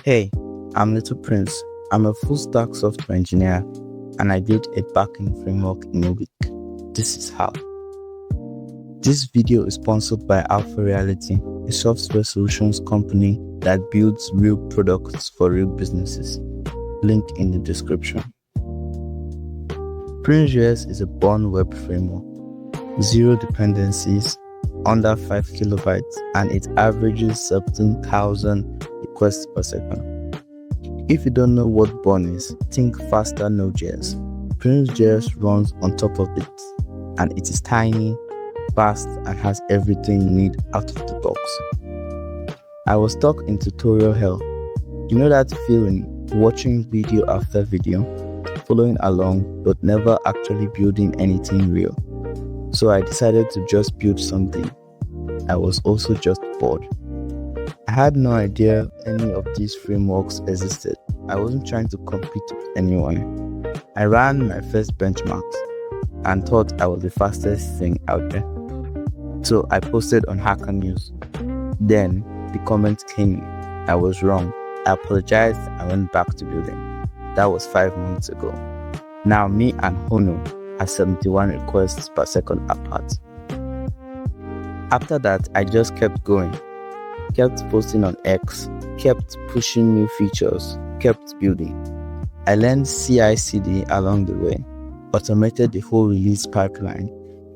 Hey, I'm Little Prince. I'm a full stack software engineer and I built a backend framework in a week. This is how. This video is sponsored by alphareality, a software solutions company that builds real products for real businesses. Link in the description. PrinceJS is a born web framework, 0 dependencies, under 5 kilobytes, and it averages 17,000 requests per second. If you don't know what born is, think faster nodejs. PrinceJS runs on top of it, and it is tiny, fast, and has everything you need out of the box. I was stuck in tutorial hell. You know that feeling watching video after video, following along, but never actually building anything real? So I decided to just build something. I was also just bored. I had no idea any of these frameworks existed. I wasn't trying to compete with anyone. I ran my first benchmarks and thought I was the fastest thing out there. So I posted on Hacker News. Then the comment came in. I was wrong. I apologized and went back to building. That was 5 months ago. Now me and Hono are 71 requests per second apart. After that, I just kept going. Kept posting on X, kept pushing new features, kept building. I learned CI/CD along the way, automated the whole release pipeline.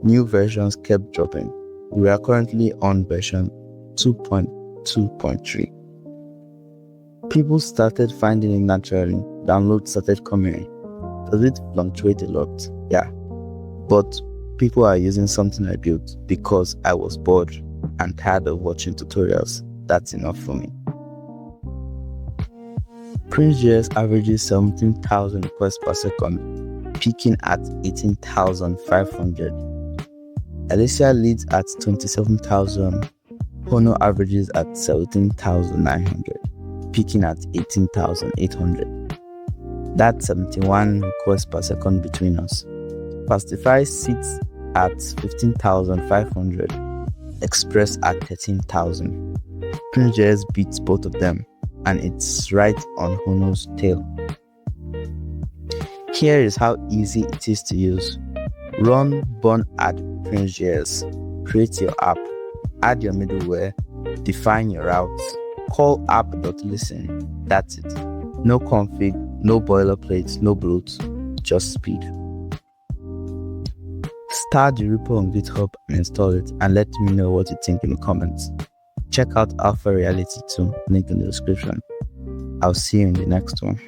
New versions kept dropping. We are currently on version 2.2.3. People started finding it naturally. Downloads started coming in. Does it fluctuate a lot? Yeah. But people are using something I built because I was bored and tired of watching tutorials. That's enough for me. PrinceJS averages 17,000 requests per second, peaking at 18,500. Alicia leads at 27,000. Hono averages at 17,900, peaking at 18,800. That's 71 requests per second between us. Fastify sits at 15,500. Express at 13,000. PrinceJS beats both of them, and it's right on Hono's tail. Here is how easy it is to use. Run burn add PrinceJS. Create your app. Add your middleware. Define your routes. Call app.listen. That's it. No config, no boilerplate, no bloat, just speed. Start the repo on GitHub and install it, and let me know what you think in the comments. Check out alphareality too, link in the description. I'll see you in the next one.